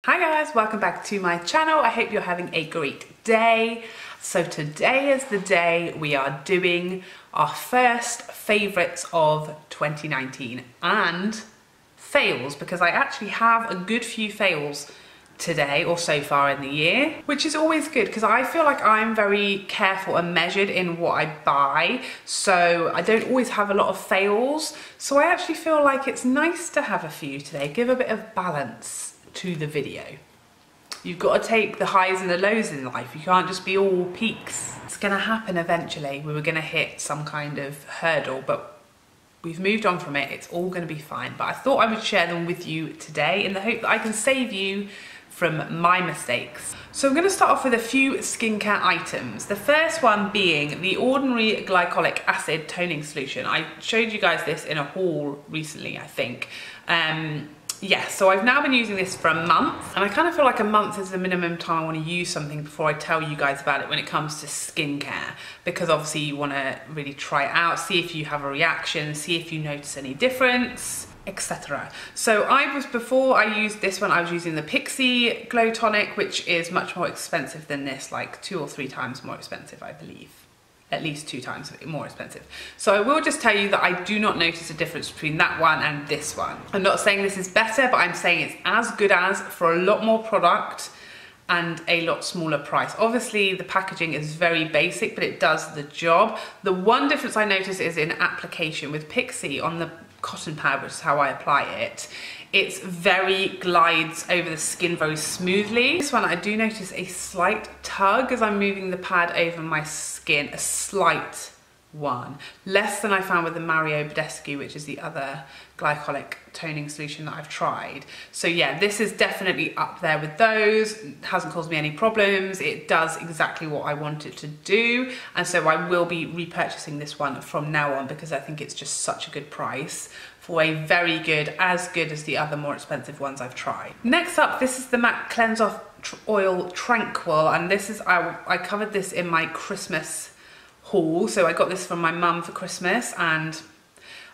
Hi guys, welcome back to my channel. I hope you're having a great day. So today is the day we are doing our first favourites of 2019 and fails, because I actually have a good few fails today or so far in the year, which is always good because I feel like I'm very careful and measured in what I buy, so I don't always have a lot of fails. So I actually feel like it's nice to have a few today, give a bit of balance to the video. You've got to take the highs and the lows in life. You can't just be all peaks. It's gonna happen eventually. We were gonna hit some kind of hurdle, but we've moved on from it. It's all gonna be fine. But I thought I would share them with you today in the hope that I can save you from my mistakes. So I'm gonna start off with a few skincare items. The first one being the Ordinary Glycolic Acid Toning Solution. I showed you guys this in a haul recently, I think. Yeah, so I've now been using this for a month, and I kind of feel like a month is the minimum time I want to use something before I tell you guys about it when it comes to skincare, because obviously you want to really try it out, see if you have a reaction, see if you notice any difference, etc. So before I used this one, I was using the Pixi Glow Tonic, which is much more expensive than this, like 2 or 3 times more expensive, I believe. At least 2 times more expensive. So I will just tell you that I do not notice a difference between that one and this one. I'm not saying this is better, but I'm saying it's as good as, for a lot more product and a lot smaller price. Obviously the packaging is very basic, but it does the job. The one difference I notice is in application. With Pixi on the cotton pad, which is how I apply it, it's glides over the skin very smoothly. This one I do notice a slight tug as I'm moving the pad over my skin, a slight one. Less than I found with the Mario Badescu, which is the other glycolic toning solution that I've tried. So yeah, this is definitely up there with those. It hasn't caused me any problems. It does exactly what I want it to do. And so I will be repurchasing this one from now on because I think it's just such a good price for a very good, as good as the other more expensive ones I've tried. Next up, this is the MAC Cleanse Off Oil Tranquil, and this is, I covered this in my Christmas haul. So I got this from my mum for Christmas, and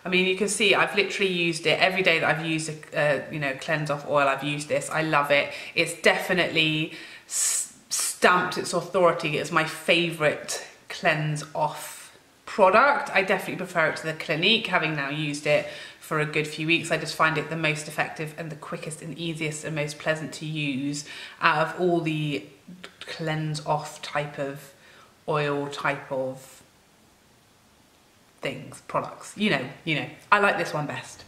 I mean, you can see I've literally used it every day that I've used a cleanse off oil. I've used this. I love it. It's definitely stamped its authority as my favorite cleanse off product. I definitely prefer it to the Clinique, having now used it for a good few weeks. I just find it the most effective and the quickest and easiest and most pleasant to use out of all the cleanse off type of oil type of things, products, you know, I like this one best.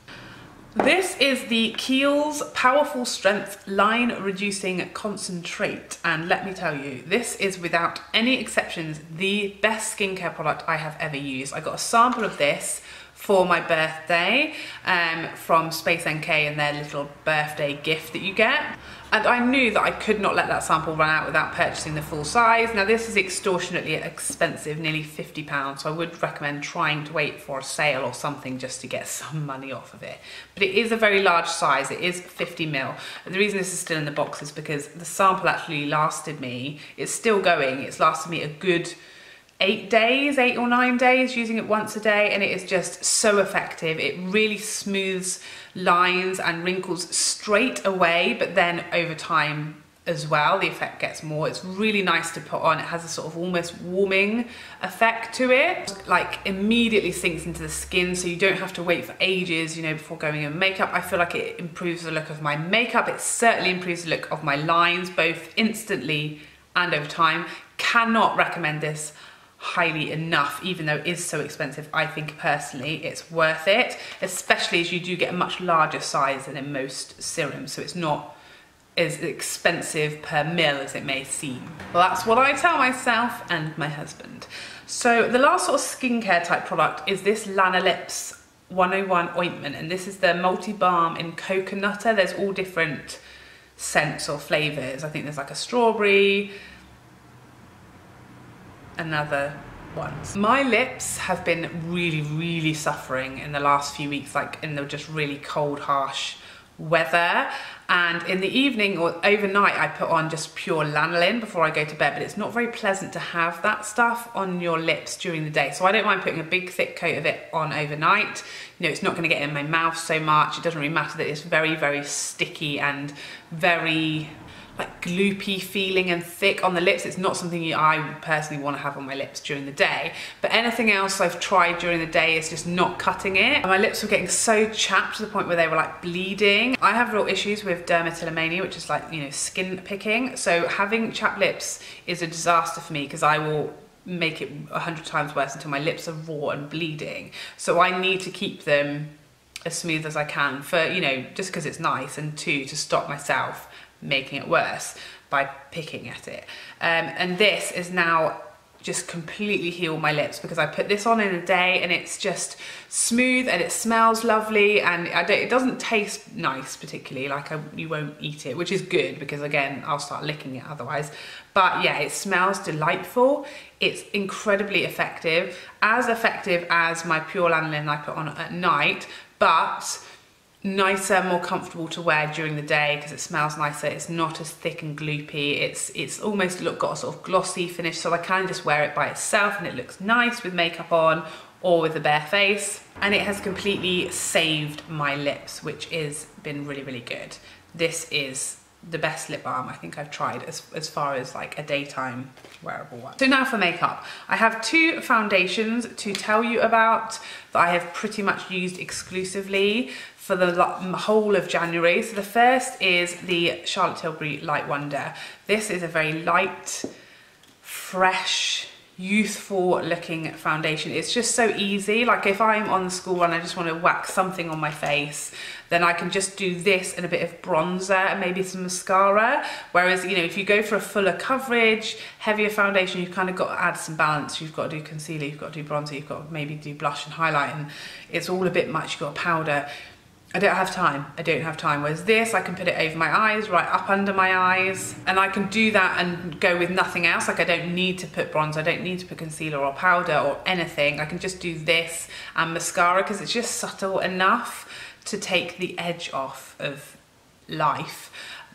This is the Kiehls Powerful Strength Line Reducing Concentrate, and let me tell you, this is without any exceptions the best skincare product I have ever used. I got a sample of this for my birthday from Space NK and their little birthday gift that you get. And I knew that I could not let that sample run out without purchasing the full size. Now this is extortionately expensive, nearly £50, so I would recommend trying to wait for a sale or something just to get some money off of it. But it is a very large size, it is 50ml. And the reason this is still in the box is because the sample actually lasted me, it's still going, it's lasted me a good 8 or 9 days using it once a day, and it is just so effective. It really smooths lines and wrinkles straight away, but then over time as well the effect gets more. It's really nice to put on. It has a sort of almost warming effect to it, like immediately sinks into the skin, so you don't have to wait for ages, before going in makeup. I feel like it improves the look of my makeup. It certainly improves the look of my lines, both instantly and over time. Cannot recommend this highly enough, even though it is so expensive. I think personally it's worth it, especially as you do get a much larger size than in most serums, so it's not as expensive per mil as it may seem. Well, that's what I tell myself and my husband. So the last sort of skincare type product is this Lanolips 101 ointment, and this is the multi-balm in coconutter. There's all different scents or flavors. I think there's like a strawberry, another ones. My lips have been really suffering in the last few weeks, like in the just really cold, harsh weather. And in the evening or overnight, I put on just pure lanolin before I go to bed, but it's not very pleasant to have that stuff on your lips during the day. So I don't mind putting a big thick coat of it on overnight. You know, it's not gonna get in my mouth so much. It doesn't really matter that it's very, very sticky and very like gloopy feeling and thick on the lips. It's not something I personally want to have on my lips during the day. But anything else I've tried during the day is just not cutting it. And my lips were getting so chapped to the point where they were like bleeding. I have real issues with dermatillomania, which is like, you know, skin picking. So having chapped lips is a disaster for me because I will make it 100 times worse until my lips are raw and bleeding. So I need to keep them as smooth as I can for, you know, just because it's nice, and two, to stop myself making it worse by picking at it. And this is now just completely healed my lips because I put this on in a day and it's just smooth and it smells lovely, and it doesn't taste nice particularly, like you won't eat it, which is good because again I'll start licking it otherwise. But yeah, it smells delightful. It's incredibly effective as my pure lanolin I put on at night, but nicer, more comfortable to wear during the day because it smells nicer. It's not as thick and gloopy. It's almost got a sort of glossy finish, so I can just wear it by itself and it looks nice with makeup on or with a bare face. And it has completely saved my lips, which has been really, really good. This is the best lip balm I think I've tried as far as like a daytime wearable one. So now for makeup. I have two foundations to tell you about that I have pretty much used exclusively for the whole of January. So the first is the Charlotte Tilbury Light Wonder. This is a very light, fresh, youthful looking foundation. It's just so easy. Like if I'm on the school run, I just want to whack something on my face, then I can just do this and a bit of bronzer and maybe some mascara. Whereas, you know, if you go for a fuller coverage, heavier foundation, you've kind of got to add some balance. You've got to do concealer, you've got to do bronzer, you've got to maybe do blush and highlight, and it's all a bit much. You've got to powder. I don't have time. Whereas this, I can put it over my eyes, right up under my eyes, and I can do that and go with nothing else. Like I don't need to put bronzer, I don't need to put concealer or powder or anything. I can just do this and mascara because it's just subtle enough to take the edge off of life,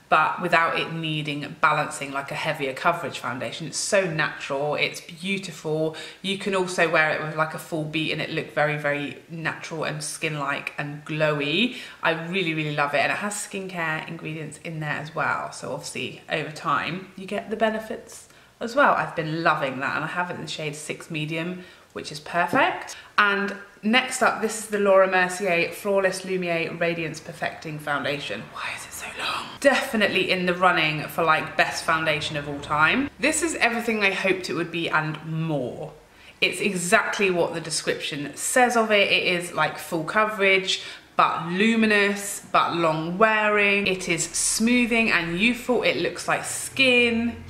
but without it needing balancing like a heavier coverage foundation. It's so natural, it's beautiful. You can also wear it with like a full beat and it look very, very natural and skin-like and glowy. I really, really love it, and it has skincare ingredients in there as well. So obviously over time you get the benefits as well. I've been loving that, and I have it in the shade 6 medium, which is perfect. And next up, this is the Laura Mercier Flawless Lumiere Radiance Perfecting Foundation. Why is it so long? Definitely in the running for like best foundation of all time. This is everything I hoped it would be and more. It's exactly what the description says of it. It is like full coverage, but luminous, but long wearing. It is smoothing and youthful. It looks like skin.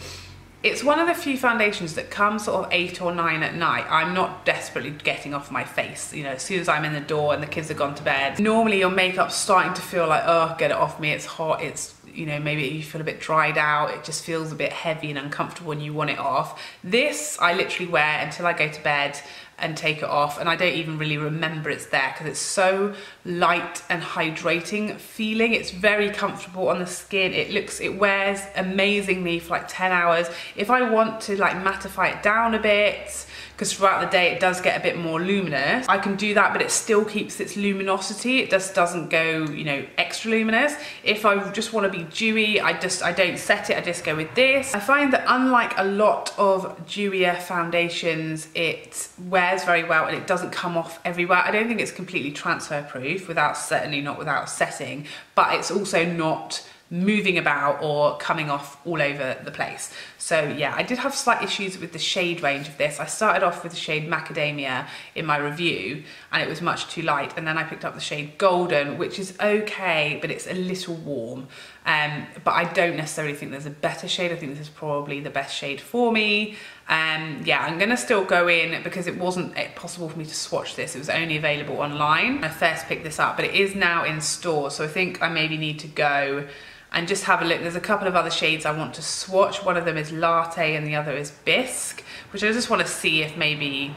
It's one of the few foundations that comes sort of 8 or 9 at night. I'm not desperately getting off my face, you know, as soon as I'm in the door and the kids have gone to bed. Normally your makeup's starting to feel like, oh, get it off me, it's hot, it's, you know, maybe you feel a bit dried out, it just feels a bit heavy and uncomfortable and you want it off. This I literally wear until I go to bed and take it off, and I don't even really remember it's there because it's so light and hydrating feeling. It's very comfortable on the skin. It wears amazingly for like 10 hours. If I want to like mattify it down a bit, because throughout the day it does get a bit more luminous, I can do that, but it still keeps its luminosity. It just doesn't go, you know, extra luminous. If I just want to be dewy, I don't set it, I just go with this. I find that unlike a lot of dewier foundations, it wears very well and it doesn't come off everywhere. I don't think it's completely transfer proof, certainly not without setting, but it's also not moving about or coming off all over the place. So yeah, I did have slight issues with the shade range of this. I started off with the shade Macadamia in my review and it was much too light, and then I picked up the shade Golden, which is okay, but it's a little warm. But I don't necessarily think there's a better shade. I think this is probably the best shade for me. Yeah, I'm gonna still go in because it wasn't possible for me to swatch this. It was only available online when I first picked this up, but it is now in store. So I think I maybe need to go and just have a look. There's a couple of other shades I want to swatch. One of them is Latte and the other is Bisque, which I just want to see if maybe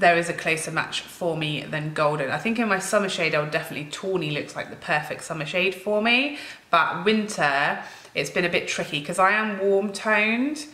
there is a closer match for me than golden. I think in my summer shade, I would definitely, tawny looks like the perfect summer shade for me. But winter, it's been a bit tricky because I am warm toned,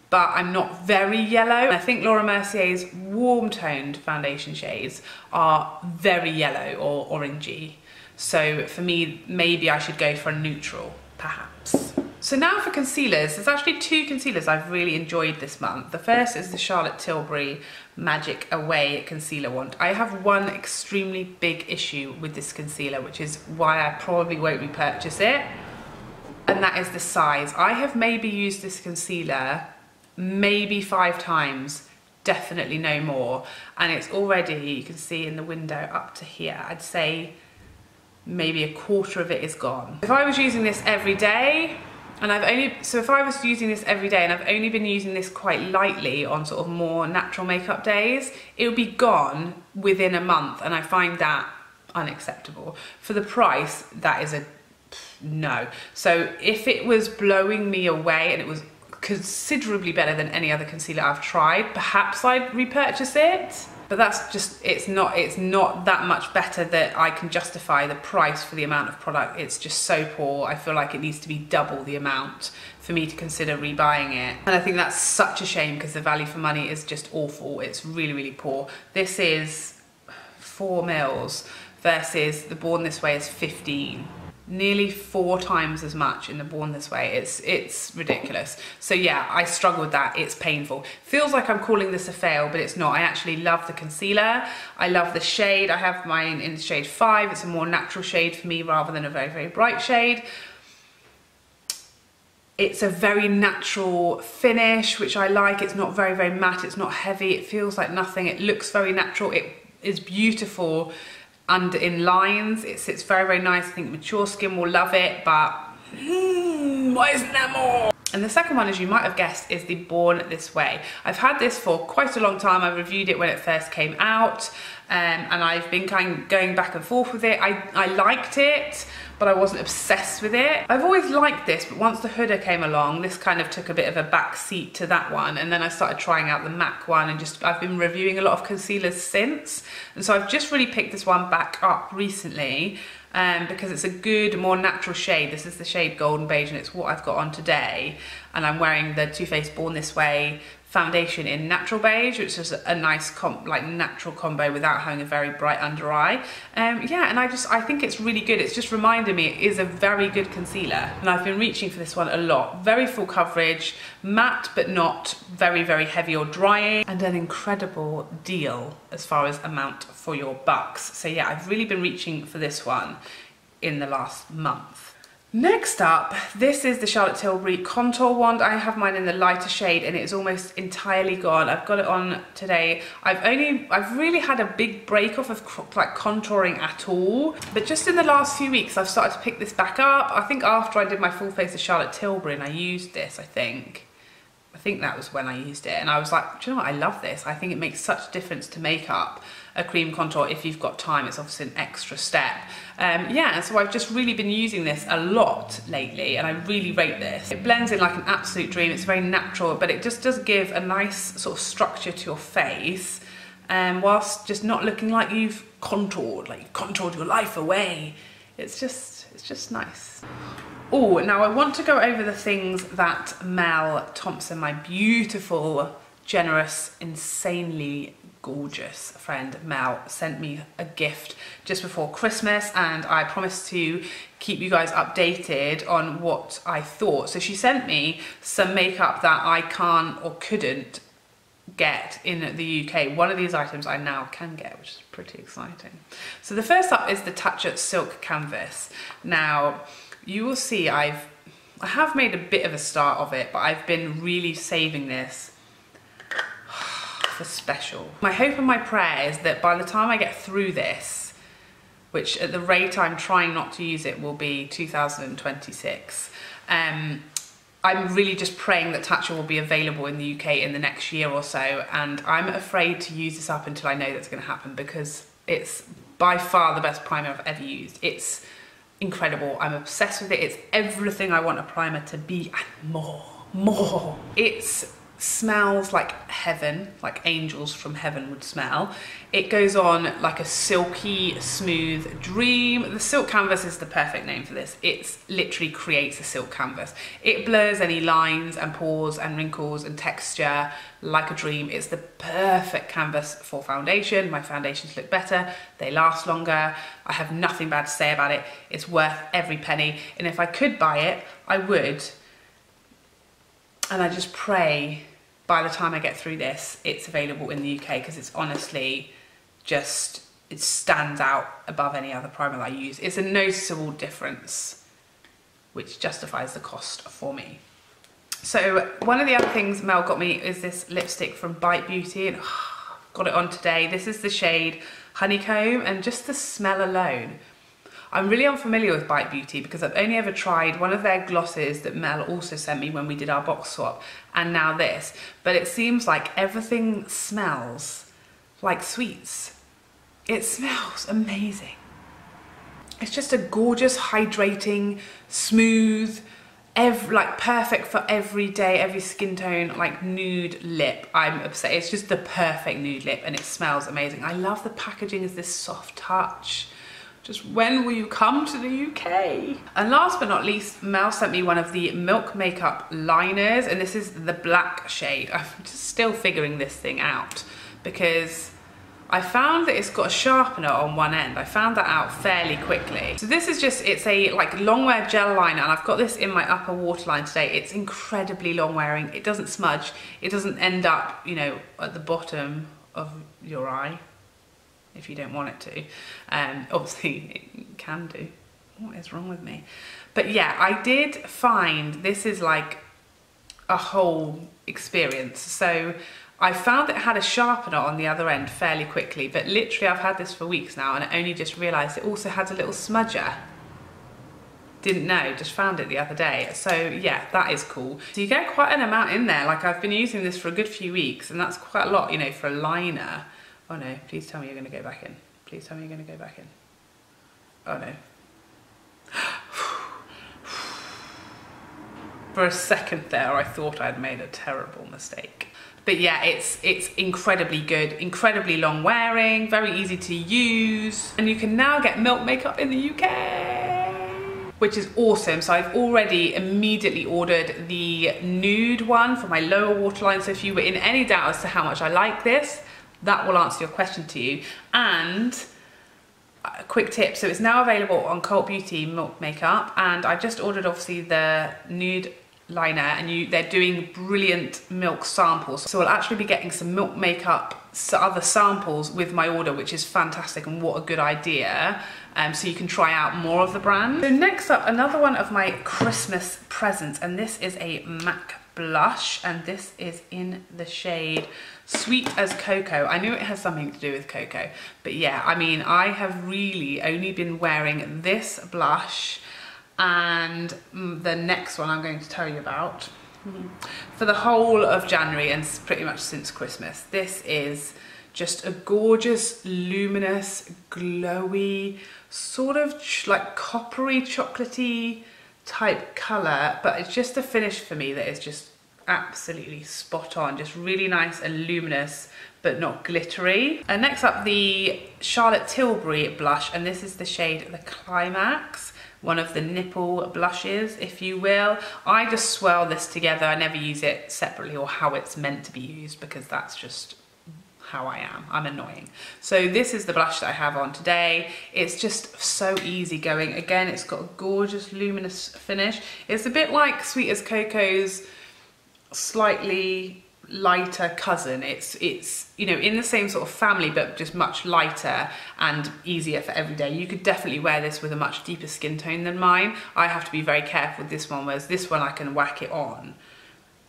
but I'm not very yellow. I think Laura Mercier's warm toned foundation shades are very yellow or orangey. So for me, maybe I should go for a neutral, perhaps. So now for concealers, there's actually two concealers I've really enjoyed this month. The first is the Charlotte Tilbury Magic Away Concealer Wand. I have one extremely big issue with this concealer, which is why I probably won't repurchase it, and that is the size. I have maybe used this concealer maybe 5 times, definitely no more, and it's already, you can see in the window up to here, I'd say maybe a quarter of it is gone. If I was using this every day, and if I was using this every day and I've only been using this quite lightly on sort of more natural makeup days, it would be gone within a month, and I find that unacceptable. For the price, that is a no. So if it was blowing me away and it was considerably better than any other concealer I've tried, perhaps I'd repurchase it. But that's just, it's not that much better that I can justify the price for the amount of product. It's just so poor. I feel like it needs to be double the amount for me to consider rebuying it. And I think that's such a shame because the value for money is just awful. It's really, really poor. This is 4 mils versus the Born This Way is 15. Nearly 4 times as much in the Born This Way. It's ridiculous. So yeah, I struggle with that. It's painful. Feels like I'm calling this a fail, but it's not. I actually love the concealer. I love the shade. I have mine in shade 5. It's a more natural shade for me rather than a very, very bright shade. It's a very natural finish, which I like. It's not very, very matte. It's not heavy. It feels like nothing. It looks very natural. It is beautiful under in lines. It sits very, very nice. I think mature skin will love it, but why isn't there more? And the second one, as you might have guessed, is the Born This Way. I've had this for quite a long time. I reviewed it when it first came out, and I've been kind of going back and forth with it. I liked it, but I wasn't obsessed with it. I've always liked this, but once the Huda came along, this kind of took a bit of a back seat to that one, and then I started trying out the MAC one, and I've been reviewing a lot of concealers since, and so I've just really picked this one back up recently, because it's a good, more natural shade. This is the shade Golden Beige, and it's what I've got on today, and I'm wearing the Too Faced Born This Way foundation in natural beige, which is a nice natural combo without having a very bright under eye. Yeah, and I think it's really good. It's just reminded me it is a very good concealer, and I've been reaching for this one a lot. Very full coverage, matte but not very, very heavy or drying, and an incredible deal as far as amount for your bucks. So yeah, I've really been reaching for this one in the last month. Next up, this is the Charlotte Tilbury Contour Wand. I have mine in the lighter shade and it is almost entirely gone. I've got it on today. I've really had a big break off of like contouring at all, but just in the last few weeks I've started to pick this back up. I think after I did my full face of Charlotte Tilbury and I used this, I think that was when I used it, and I was like, do you know what, I love this. I think it makes such a difference to makeup, a cream contour. If you've got time, it's obviously an extra step. Yeah, and so I've just really been using this a lot lately, and I really rate this. It blends in like an absolute dream. It's very natural, but it just does give a nice sort of structure to your face, whilst just not looking like you've contoured your life away. It's just nice. Oh, now I want to go over the things that Mel Thompson, my beautiful, generous, insanely gorgeous friend Mel, sent me a gift just before Christmas, and I promised to keep you guys updated on what I thought. So she sent me some makeup that I can't or couldn't get in the UK. One of these items I now can get, which is pretty exciting. So the first up is the Tatcha Silk Canvas. Now, you will see I have made a bit of a start of it, but I've been really saving this for special. My hope and my prayer is that by the time I get through this, which at the rate I'm trying not to use it will be 2026, I'm really just praying that Tatcha will be available in the UK in the next year or so, and I'm afraid to use this up until I know that's going to happen, because it's by far the best primer I've ever used. It's incredible. I'm obsessed with it. It's everything I want a primer to be and more. It's smells like heaven, like angels from heaven would smell. It goes on like a silky, smooth dream. The silk canvas is the perfect name for this. It literally creates a silk canvas. It blurs any lines and pores and wrinkles and texture like a dream. It's the perfect canvas for foundation. My foundations look better, they last longer. I have nothing bad to say about it. It's worth every penny. And if I could buy it, I would. And I just pray by the time I get through this, it's available in the UK, because it's honestly just, it stands out above any other primer that I use. It's a noticeable difference, which justifies the cost for me. So one of the other things Mel got me is this lipstick from Bite Beauty, and got it on today. This is the shade Honeycomb, and just the smell alone. I'm really unfamiliar with Bite Beauty because I've only ever tried one of their glosses that Mel also sent me when we did our box swap, and now this. But it seems like everything smells like sweets. It smells amazing. It's just a gorgeous, hydrating, smooth, like perfect for every day, every skin tone, like nude lip. I'm obsessed. It's just the perfect nude lip, and it smells amazing. I love the packaging as this soft touch. Just when will you come to the UK? And last but not least, Mel sent me one of the Milk Makeup liners, and this is the black shade. I'm just still figuring this thing out because I found that it's got a sharpener on one end. I found that out fairly quickly. So this is just, it's a like long wear gel liner, and I've got this in my upper waterline today. It's incredibly long wearing. It doesn't smudge. It doesn't end up, you know, at the bottom of your eye, if you don't want it to. Obviously it can do. What is wrong with me? But yeah, I did find this is like a whole experience. So I found it had a sharpener on the other end fairly quickly, but literally I've had this for weeks now, and I only just realized it also has a little smudger. Didn't know, just found it the other day. So yeah, that is cool. So you get quite an amount in there. Like, I've been using this for a good few weeks, and that's quite a lot, you know, for a liner. Oh no, please tell me you're gonna go back in. Please tell me you're gonna go back in. Oh no. For a second there, I thought I'd made a terrible mistake. But yeah, it's incredibly good, incredibly long wearing, very easy to use. And you can now get Milk Makeup in the UK, which is awesome. So I've already immediately ordered the nude one for my lower waterline. So if you were in any doubt as to how much I like this, that will answer your question to you. And a quick tip, so it's now available on Cult Beauty Milk Makeup, and I just ordered obviously the nude liner, and they're doing brilliant milk samples. So I'll actually be getting some Milk Makeup, other samples with my order, which is fantastic, and what a good idea. So you can try out more of the brand. So next up, another one of my Christmas presents, and this is a MAC blush, and this is in the shade Sweet as Cocoa. I knew it has something to do with cocoa, but yeah, I mean, I have really only been wearing this blush and the next one I'm going to tell you about for the whole of January, and pretty much since Christmas. This is just a gorgeous, luminous, glowy, sort of like coppery, chocolatey type colour, but it's just a finish for me that is just absolutely spot on, just really nice and luminous but not glittery. And next up, the Charlotte Tilbury blush, and this is the shade the Climax, one of the nipple blushes, if you will. I just swirl this together. I never use it separately or how it's meant to be used, because that's just how I am. I'm annoying. So this is the blush that I have on today. It's just so easy going. Again, it's got a gorgeous luminous finish. It's a bit like Sweet as Cocoa's slightly lighter cousin. It's you know, in the same sort of family, but just much lighter and easier for every day. You could definitely wear this with a much deeper skin tone than mine. I have to be very careful with this one, whereas this one I can whack it on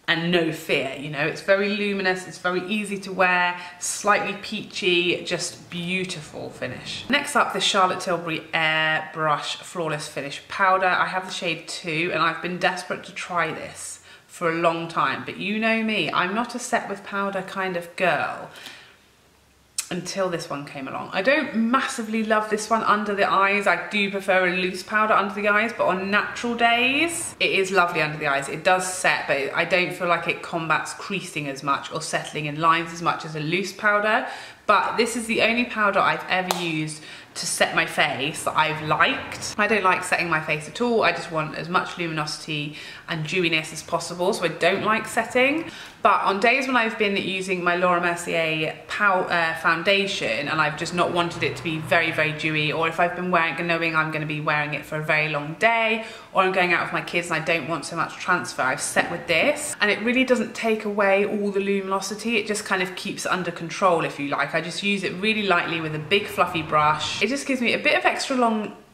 and no fear, you know. It's very luminous, it's very easy to wear, slightly peachy, just beautiful finish. Next up, the Charlotte Tilbury Airbrush Flawless Finish Powder. I have the shade 2, and I've been desperate to try this for a long time, but you know me, I'm not a set with powder kind of girl. until this one came along. I don't massively love this one under the eyes. I do prefer a loose powder under the eyes, but on natural days, it is lovely under the eyes. It does set, but I don't feel like it combats creasing as much or settling in lines as much as a loose powder. But this is the only powder I've ever used to set my face that I've liked. I don't like setting my face at all. I just want as much luminosity and dewiness as possible, so I don't like setting. But on days when I've been using my Laura Mercier foundation and I've just not wanted it to be very, very dewy, or if I've been knowing I'm going to be wearing it for a very long day, or I'm going out with my kids and I don't want so much transfer, I've set with this, and it really doesn't take away all the luminosity. It just kind of keeps it under control, if you like. I just use it really lightly with a big fluffy brush. It just gives me a bit of extra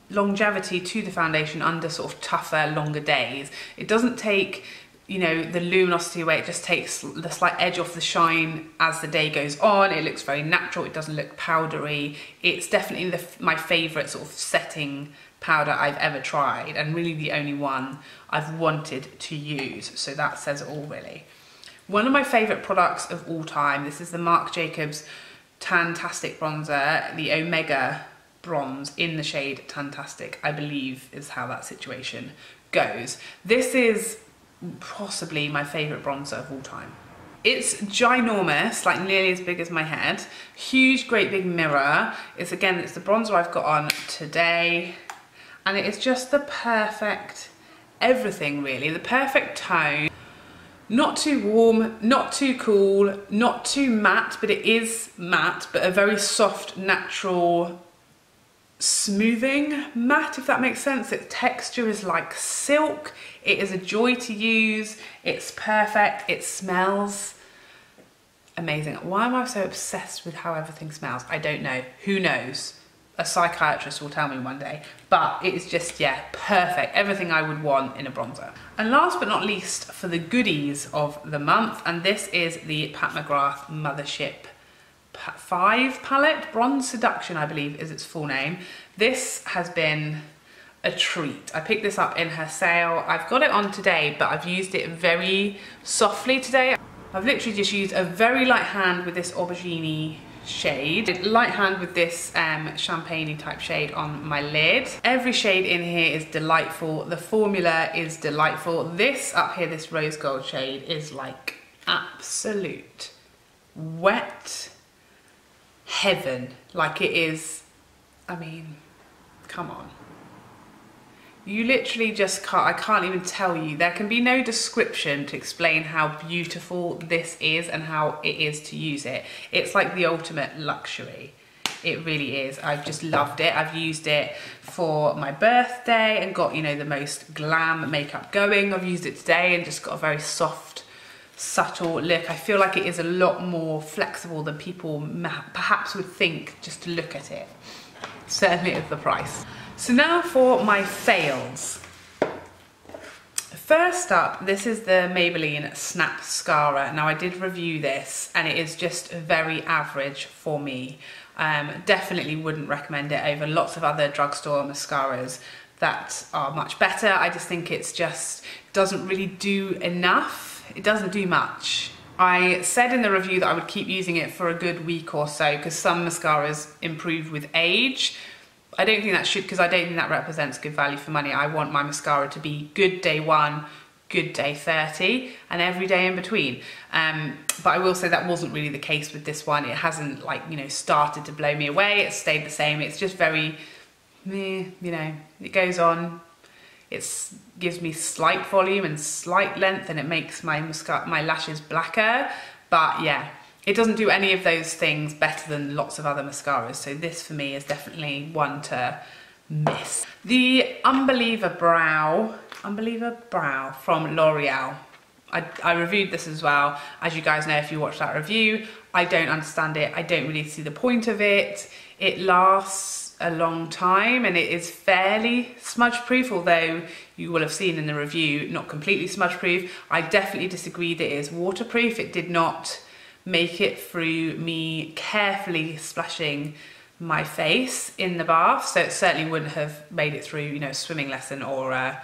longevity to the foundation under sort of tougher, longer days. It doesn't take, you know, the luminosity away. It just takes the slight edge off the shine as the day goes on. It looks very natural. It doesn't look powdery. It's definitely my favourite sort of setting powder I've ever tried, and really the only one I've wanted to use. So that says it all, really. One of my favourite products of all time, this is the Marc Jacobs Tantastic bronzer, the Omega bronze in the shade Tantastic, I believe is how that situation goes. This is possibly my favourite bronzer of all time. It's ginormous, like nearly as big as my head. Huge, great big mirror. It's the bronzer I've got on today. And it is just the perfect everything, really. The perfect tone. Not too warm, not too cool, not too matte, but it is matte, but a very soft, natural, smoothing matte, if that makes sense. Its texture is like silk. It is a joy to use. It's perfect. It smells amazing. Why am I so obsessed with how everything smells? I don't know. Who knows? A psychiatrist will tell me one day. But it is just, yeah, perfect. Everything I would want in a bronzer. And last but not least, for the goodies of the month, and this is the Mcgrath Mothership 5 palette. Bronze Seduction, I believe, is its full name. This has been a treat. I picked this up in her sale. I've got it on today, but I've used it very softly today. I've literally just used a very light hand with this aubergine shade, light hand with this champagne type shade on my lid. Every shade in here is delightful. The formula is delightful. This up here, this rose gold shade, is like absolute wet heaven. Like it is, I mean, come on. You literally just can't, I can't even tell you. There can be no description to explain how beautiful this is and how it is to use it. It's like the ultimate luxury. It really is. I've just loved it. I've used it for my birthday and got, you know, the most glam makeup going. I've used it today and just got a very soft, subtle look. I feel like it is a lot more flexible than people perhaps would think just to look at it. Certainly at the price. So now for my fails. First up, this is the Maybelline Snap Mascara. Now I did review this and it is just very average for me. Definitely wouldn't recommend it over lots of other drugstore mascaras that are much better. I just think it's just doesn't really do enough. It doesn't do much. I said in the review that I would keep using it for a good week or so because some mascaras improve with age. I don't think that should, because I don't think that represents good value for money. I want my mascara to be good day 1, good day 30, and every day in between. But I will say that wasn't really the case with this one. It hasn't, like, you know, started to blow me away. It's stayed the same. It's just very, meh, you know, it goes on. It gives me slight volume and slight length, and it makes my lashes blacker. But yeah. It doesn't do any of those things better than lots of other mascaras, so this for me is definitely one to miss. The Unbeliever Brow from L'Oreal. I reviewed this as well. As you guys know, if you watched that review, I don't understand it. I don't really see the point of it. It lasts a long time and it is fairly smudge proof, although you will have seen in the review, not completely smudge proof. I definitely disagree that it is waterproof. It did not make it through me carefully splashing my face in the bath, so it certainly wouldn't have made it through, you know, a swimming lesson or a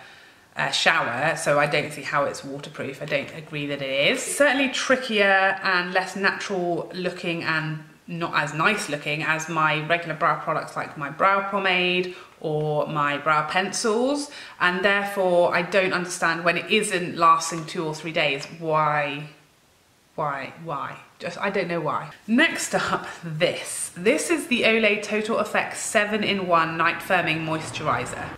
shower, so I don't see how it's waterproof. I don't agree that it is. It's certainly trickier and less natural looking and not as nice looking as my regular brow products like my brow pomade or my brow pencils, and therefore I don't understand when it isn't lasting 2 or 3 days, why? Just, I don't know why. Next up, this is the Olay Total Effects 7-in-1 Night Firming Moisturizer.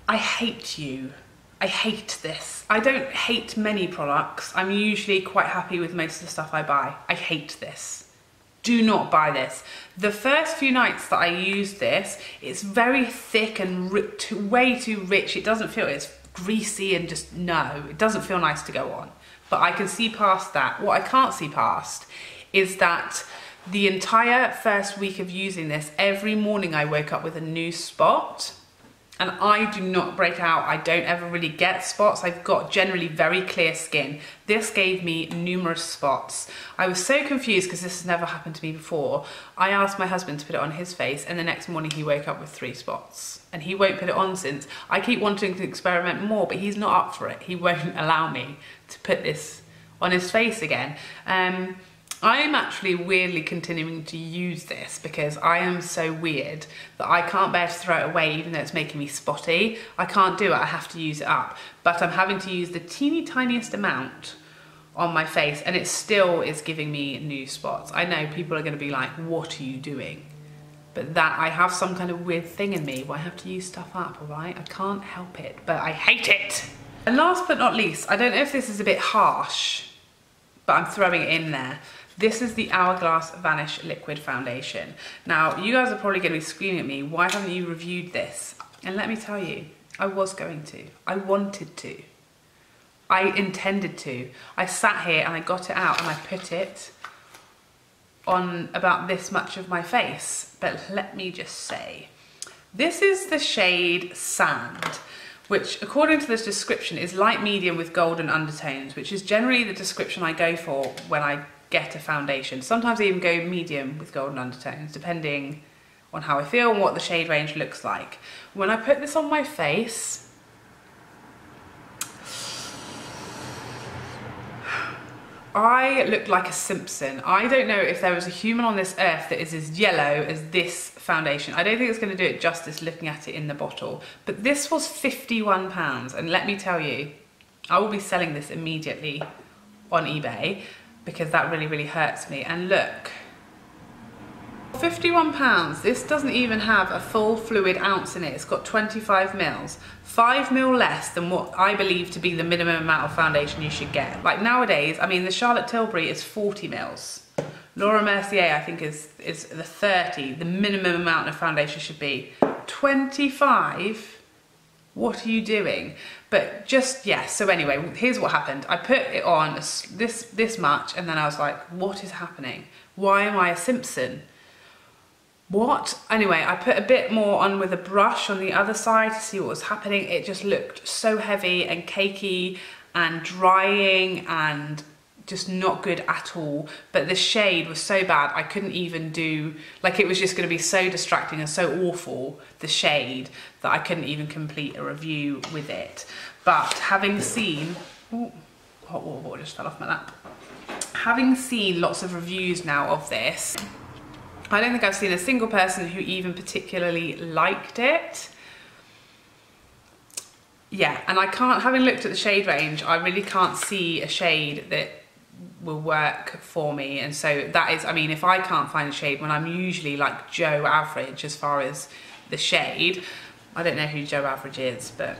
I hate you. I hate this. I don't hate many products. I'm usually quite happy with most of the stuff I buy. I hate this. Do not buy this. The first few nights that I used this, it's very thick and way too rich. It doesn't feel, it's greasy and just, no, it doesn't feel nice to go on. But I can see past that. What I can't see past is that the entire first week of using this, every morning I woke up with a new spot. And I do not break out. I don't ever really get spots. I've got generally very clear skin. This gave me numerous spots. I was so confused because this has never happened to me before. I asked my husband to put it on his face and the next morning he woke up with 3 spots. And he won't put it on since. I keep wanting to experiment more, but he's not up for it. He won't allow me to put this on his face again. I'm actually weirdly continuing to use this because I am so weird that I can't bear to throw it away even though it's making me spotty. I can't do it, I have to use it up. But I'm having to use the teeny tiniest amount on my face and it still is giving me new spots. I know people are going to be like, what are you doing? But that, I have some kind of weird thing in me where I have to use stuff up, all right? I can't help it, but I hate it. And last but not least, I don't know if this is a bit harsh, but I'm throwing it in there. This is the Hourglass Vanish Liquid Foundation. Now, you guys are probably going to be screaming at me, why haven't you reviewed this? And let me tell you, I was going to. I wanted to. I intended to. I sat here and I got it out and I put it on about this much of my face. But let me just say, this is the shade Sand, which according to this description is light medium with golden undertones, which is generally the description I go for when I get a foundation. Sometimes I even go medium with golden undertones, depending on how I feel and what the shade range looks like. When I put this on my face, I look like a Simpson. I don't know if there was a human on this earth that is as yellow as this foundation. I don't think it's going to do it justice looking at it in the bottle. But this was £51, and let me tell you, I will be selling this immediately on eBay because that really, really hurts me. And look, £51, this doesn't even have a full fluid ounce in it. It's got 25 mils, 5 mil less than what I believe to be the minimum amount of foundation you should get. Like nowadays, I mean, the Charlotte Tilbury is 40 mils. Laura Mercier, I think, is the 30. The minimum amount of foundation should be 25. What are you doing? But just, yeah, so anyway, here's what happened. I put it on this much and then I was like, what is happening? Why am I a Simpson? What? Anyway, I put a bit more on with a brush on the other side to see what was happening. It just looked so heavy and cakey and drying and just not good at all. But the shade was so bad I couldn't even do, like, it was just going to be so distracting and so awful, the shade, that I couldn't even complete a review with it. But having seen, ooh, hot water bottle just fell off my lap. Having seen lots of reviews now of this, I don't think I've seen a single person who even particularly liked it. Yeah, and I can't, having looked at the shade range, I really can't see a shade that will work for me. And so that is, I mean, if I can't find a shade when I'm usually like Joe Average as far as the shade, I don't know who Joe Average is, but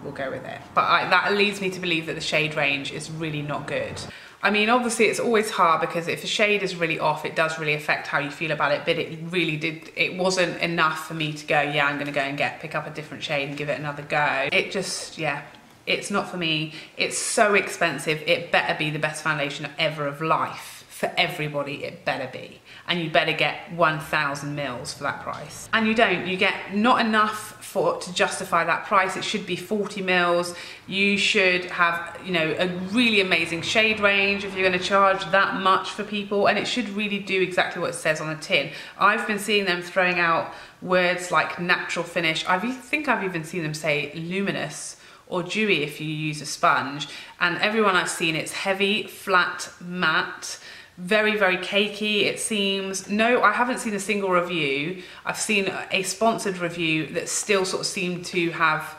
we'll go with it. But that leads me to believe that the shade range is really not good. I mean, obviously it's always hard because if a shade is really off, it does really affect how you feel about it, but it really did, it wasn't enough for me to go, yeah, I'm gonna go and pick up a different shade and give it another go. It just, yeah, it's not for me. It's so expensive. It better be the best foundation ever of life. For everybody, it better be. And you better get 1,000 mils for that price. And you don't, you get not enough to justify that price. It should be 40 mils. You should have, you know, a really amazing shade range if you're going to charge that much for people, and it should really do exactly what it says on the tin. I've been seeing them throwing out words like natural finish. I think I've even seen them say luminous or dewy if you use a sponge, and everyone I've seen, it's heavy, flat, matte, very, very cakey, it seems. No, I haven't seen a single review. I've seen a sponsored review that still sort of seemed to have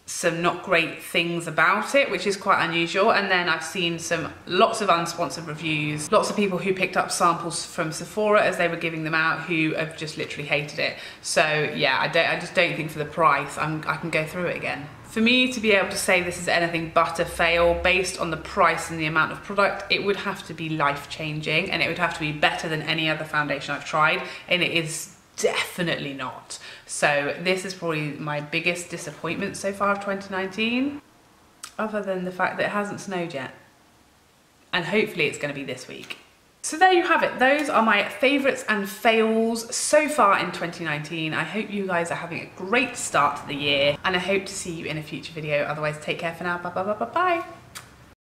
some not great things about it, which is quite unusual. And then I've seen lots of unsponsored reviews, lots of people who picked up samples from Sephora as they were giving them out who have just literally hated it. So yeah, I just don't think for the price I can go through it again. For me to be able to say this is anything but a fail based on the price and the amount of product, it would have to be life-changing, and it would have to be better than any other foundation I've tried, and it is definitely not. So this is probably my biggest disappointment so far of 2019, other than the fact that it hasn't snowed yet. And hopefully it's going to be this week. So there you have it. Those are my favourites and fails so far in 2019. I hope you guys are having a great start to the year, and I hope to see you in a future video. Otherwise, take care for now. Bye bye bye bye bye.